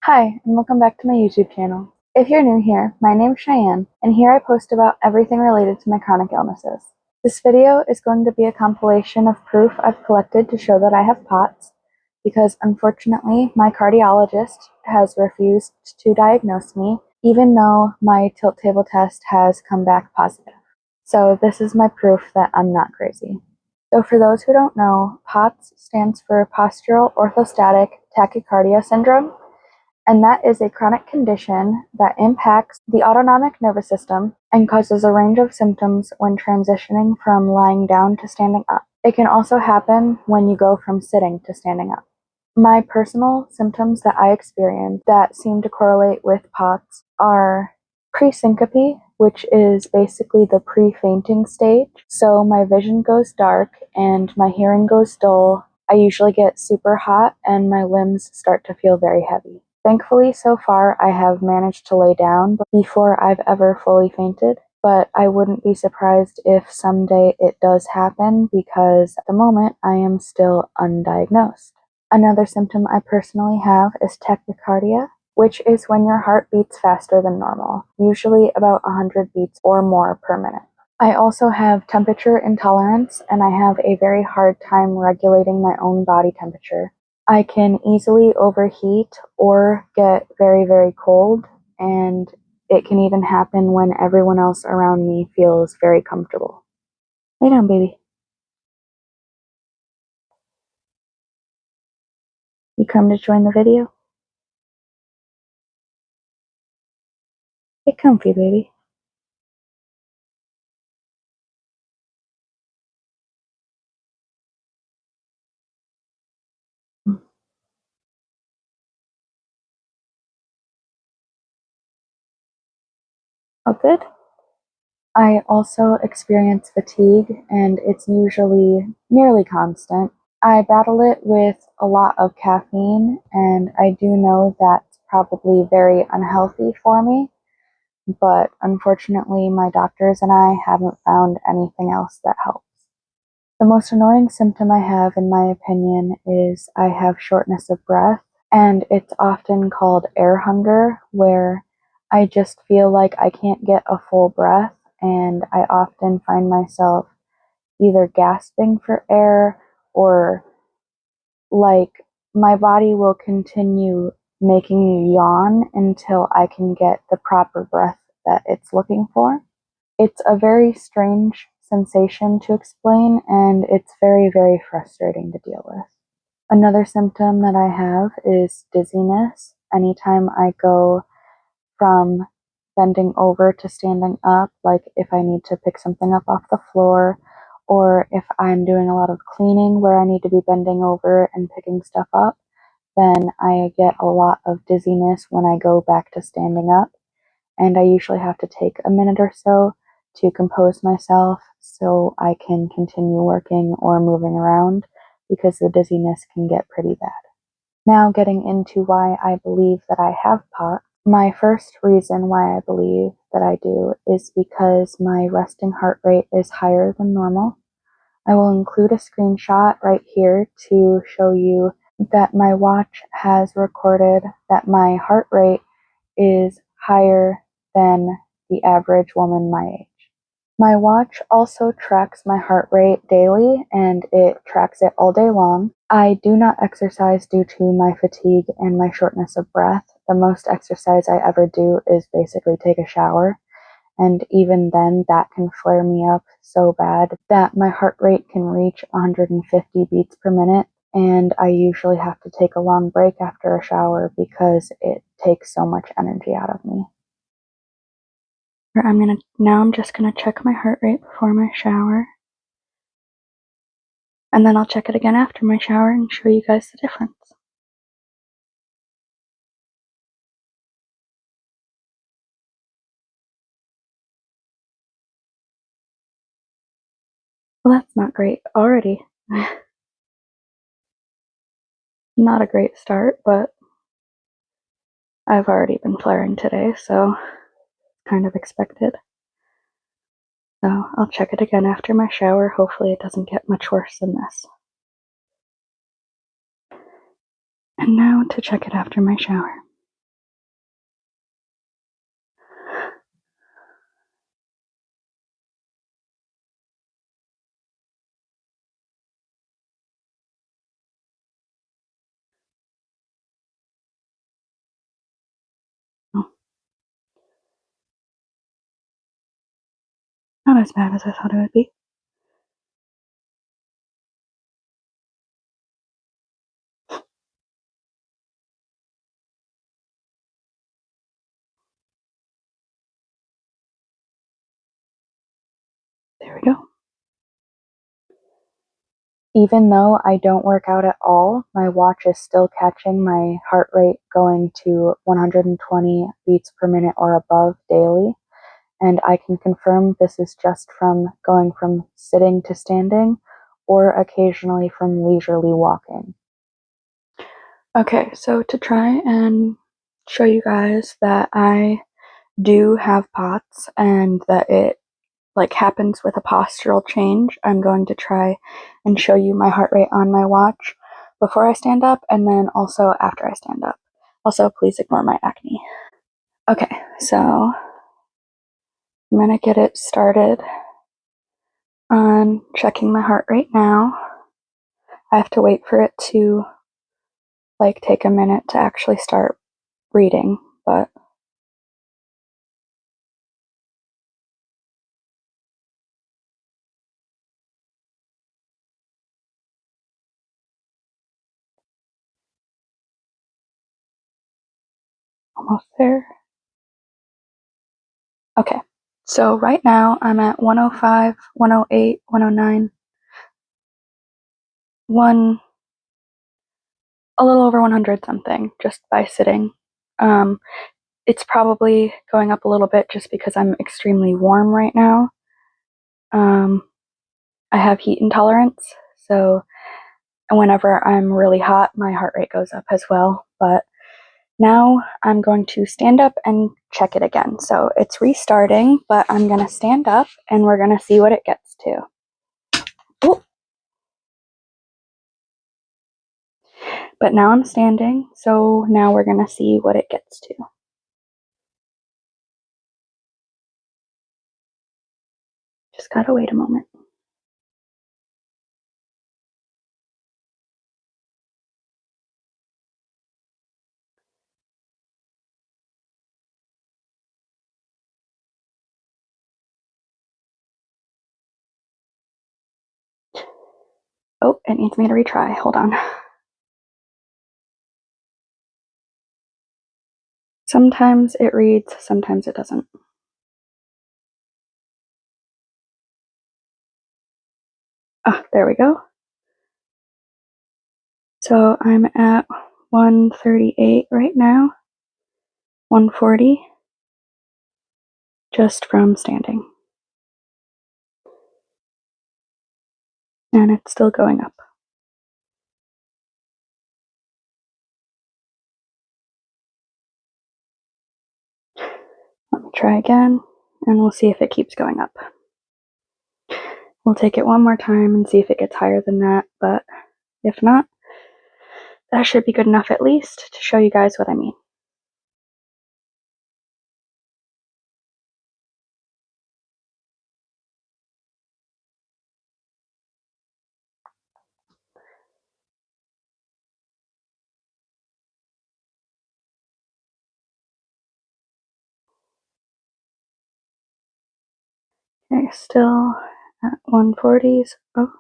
Hi, and welcome back to my YouTube channel. If you're new here, my name's Cheyenne, and here I post about everything related to my chronic illnesses. This video is going to be a compilation of proof I've collected to show that I have POTS, because unfortunately my cardiologist has refused to diagnose me, even though my tilt table test has come back positive. So this is my proof that I'm not crazy. So for those who don't know, POTS stands for Postural Orthostatic Tachycardia Syndrome, and that is a chronic condition that impacts the autonomic nervous system and causes a range of symptoms when transitioning from lying down to standing up. It can also happen when you go from sitting to standing up. My personal symptoms that I experience that seem to correlate with POTS are presyncope, which is basically the pre-fainting stage. So my vision goes dark and my hearing goes dull. I usually get super hot and my limbs start to feel very heavy. Thankfully, so far, I have managed to lay down before I've ever fully fainted, but I wouldn't be surprised if someday it does happen because at the moment I am still undiagnosed. Another symptom I personally have is tachycardia, which is when your heart beats faster than normal, usually about 100 beats or more per minute. I also have temperature intolerance, and I have a very hard time regulating my own body temperature. I can easily overheat or get very, very cold, and it can even happen when everyone else around me feels very comfortable. Lay down, baby. You come to join the video? Get comfy, baby. Oh, good. I also experience fatigue, and it's usually nearly constant. I battle it with a lot of caffeine, and I do know that's probably very unhealthy for me, but unfortunately, my doctors and I haven't found anything else that helps. The most annoying symptom I have, in my opinion, is I have shortness of breath, and it's often called air hunger, where I just feel like I can't get a full breath, and I often find myself either gasping for air or like my body will continue making me yawn until I can get the proper breath that it's looking for. It's a very strange sensation to explain, and it's very, very frustrating to deal with. Another symptom that I have is dizziness. Anytime I go from bending over to standing up, like if I need to pick something up off the floor, or if I'm doing a lot of cleaning where I need to be bending over and picking stuff up, then I get a lot of dizziness when I go back to standing up. And I usually have to take a minute or so to compose myself so I can continue working or moving around because the dizziness can get pretty bad. Now, getting into why I believe that I have POTS. My first reason why I believe that I do is because my resting heart rate is higher than normal. I will include a screenshot right here to show you that my watch has recorded that my heart rate is higher than the average woman my age. My watch also tracks my heart rate daily, and it tracks it all day long. I do not exercise due to my fatigue and my shortness of breath. The most exercise I ever do is basically take a shower, and even then that can flare me up so bad that my heart rate can reach 150 beats per minute, and I usually have to take a long break after a shower because it takes so much energy out of me. I'm just gonna check my heart rate before my shower, and then I'll check it again after my shower and show you guys the difference. Well, that's not great already. Not a great start, but I've already been flaring today, so kind of expected. So I'll check it again after my shower. Hopefully it doesn't get much worse than this. And now to check it after my shower. not as bad as I thought it would be. There we go. Even though I don't work out at all, my watch is still catching my heart rate going to 120 beats per minute or above daily. And I can confirm this is just from going from sitting to standing or occasionally from leisurely walking. Okay, so to try and show you guys that I do have POTS and that it happens with a postural change, I'm going to try and show you my heart rate on my watch before I stand up and then also after I stand up. Also, please ignore my acne. Okay, so I'm gonna get it started on checking my heart rate now. I have to wait for it to take a minute to actually start reading, but almost there. Okay, so right now I'm at 105, 108, 109, a little over 100 something just by sitting. It's probably going up a little bit just because I'm extremely warm right now. I have heat intolerance, so whenever I'm really hot, my heart rate goes up as well. But now I'm going to stand up and check it again. So it's restarting, but I'm going to stand up and we're going to see what it gets to. Ooh. But now I'm standing, so now we're going to see what it gets to. Just gotta wait a moment. Oh, it needs me to retry. Hold on. Sometimes it reads, sometimes it doesn't. Ah, there we go. So I'm at 138 right now, 140, just from standing. And it's still going up. Let me try again, and we'll see if it keeps going up. We'll take it one more time and see if it gets higher than that, but if not, that should be good enough at least to show you guys what I mean. Okay, still at 140s. Oh,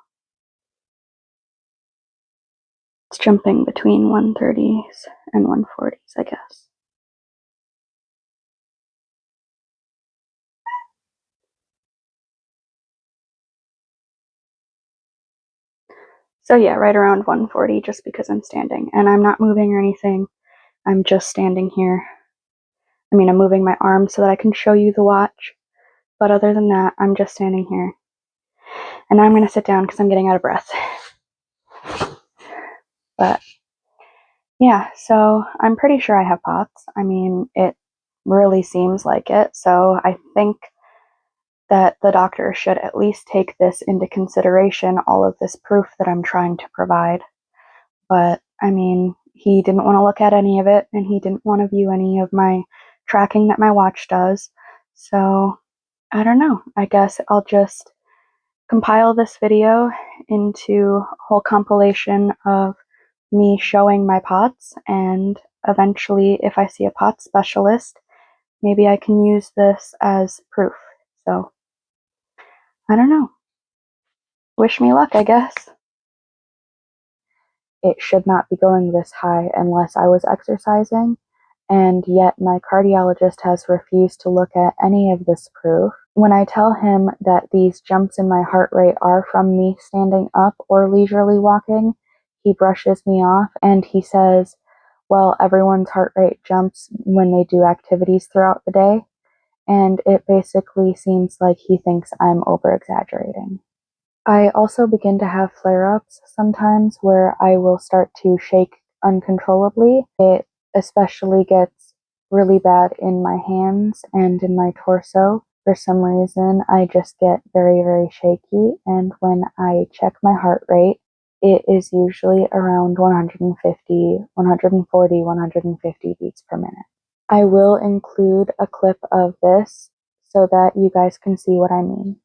it's jumping between 130s and 140s, I guess. So yeah, right around 140 just because I'm standing. And I'm not moving or anything. I'm just standing here. I mean, I'm moving my arm so that I can show you the watch. But other than that, I'm just standing here. And now I'm going to sit down because I'm getting out of breath. But yeah, so I'm pretty sure I have POTS. I mean, it really seems like it. So I think that the doctor should at least take this into consideration, all of this proof that I'm trying to provide. But I mean, he didn't want to look at any of it, and he didn't want to view any of my tracking that my watch does. So I don't know. I guess I'll just compile this video into a whole compilation of me showing my POTS, and eventually, if I see a POTS specialist, maybe I can use this as proof. So I don't know. Wish me luck, I guess. It should not be going this high unless I was exercising, and yet my cardiologist has refused to look at any of this proof. When I tell him that these jumps in my heart rate are from me standing up or leisurely walking, he brushes me off and he says, well, everyone's heart rate jumps when they do activities throughout the day, and it basically seems like he thinks I'm over-exaggerating. I also begin to have flare-ups sometimes where I will start to shake uncontrollably. It especially gets really bad in my hands and in my torso. For some reason, I just get very, very shaky, and when I check my heart rate, it is usually around 150, 140, 150 beats per minute. I will include a clip of this so that you guys can see what I mean.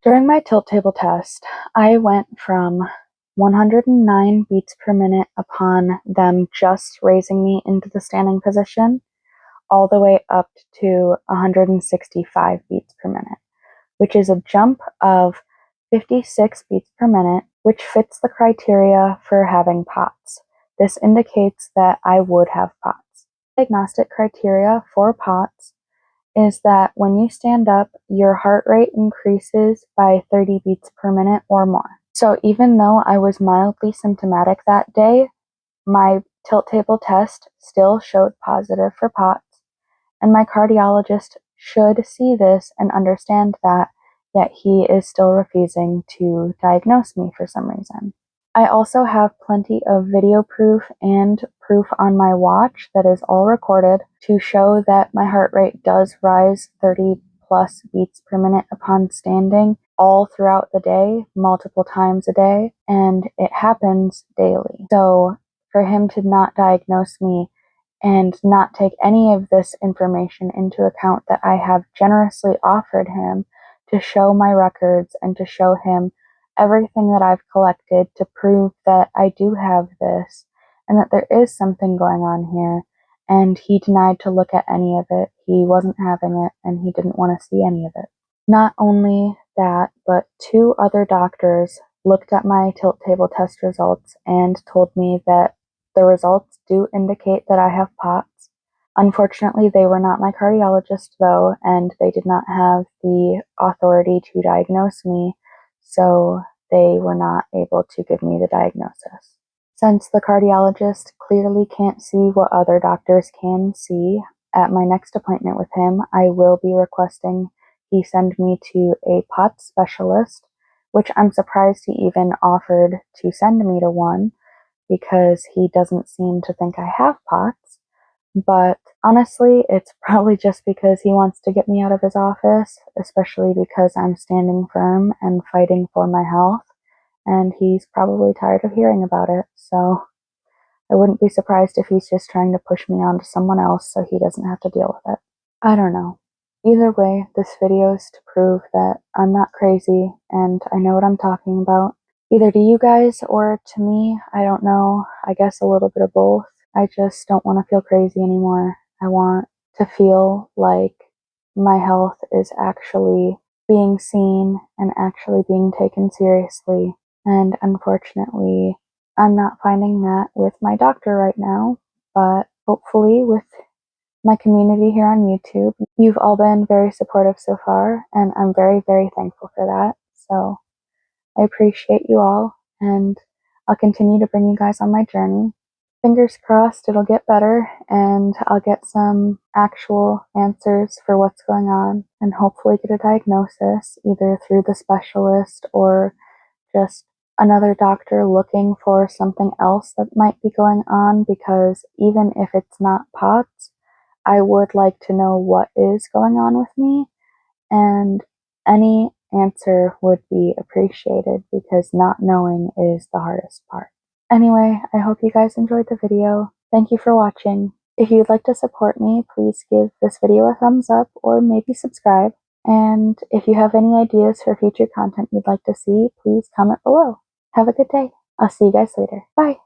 During my tilt table test, I went from 109 beats per minute upon them just raising me into the standing position, all the way up to 165 beats per minute, which is a jump of 56 beats per minute, which fits the criteria for having POTS. This indicates that I would have POTS. Diagnostic criteria for POTS is that when you stand up, your heart rate increases by 30 beats per minute or more. So even though I was mildly symptomatic that day, my tilt table test still showed positive for POTS, and my cardiologist should see this and understand that, yet he is still refusing to diagnose me for some reason. I also have plenty of video proof and proof on my watch that is all recorded to show that my heart rate does rise 30 plus beats per minute upon standing all throughout the day, multiple times a day, and it happens daily. So for him to not diagnose me and not take any of this information into account that I have generously offered him to show my records and to show him everything that I've collected to prove that I do have this and that there is something going on here, and he denied to look at any of it. He wasn't having it, and he didn't want to see any of it. Not only that, but 2 other doctors looked at my tilt table test results and told me that the results do indicate that I have POTS. Unfortunately, they were not my cardiologist, though, and they did not have the authority to diagnose me, so they were not able to give me the diagnosis. Since the cardiologist clearly can't see what other doctors can see, at my next appointment with him, I will be requesting he send me to a POTS specialist, which I'm surprised he even offered to send me to one, because he doesn't seem to think I have POTS. But honestly, it's probably just because he wants to get me out of his office, especially because I'm standing firm and fighting for my health, and he's probably tired of hearing about it, so I wouldn't be surprised if he's just trying to push me on to someone else so he doesn't have to deal with it. I don't know. Either way, this video is to prove that I'm not crazy and I know what I'm talking about. Either to you guys or to me, I don't know. I guess a little bit of both. I just don't want to feel crazy anymore. I want to feel like my health is actually being seen and actually being taken seriously. And unfortunately, I'm not finding that with my doctor right now. but hopefully with my community here on YouTube, you've all been very supportive so far, and I'm very, very thankful for that. So I appreciate you all, and I'll continue to bring you guys on my journey. Fingers crossed it'll get better and I'll get some actual answers for what's going on and hopefully get a diagnosis either through the specialist or just another doctor looking for something else that might be going on, because even if it's not POTS, I would like to know what is going on with me, and any answer would be appreciated because not knowing is the hardest part. Anyway, I hope you guys enjoyed the video. Thank you for watching. If you'd like to support me, please give this video a thumbs up or maybe subscribe. And if you have any ideas for future content you'd like to see, please comment below. Have a good day. I'll see you guys later. Bye.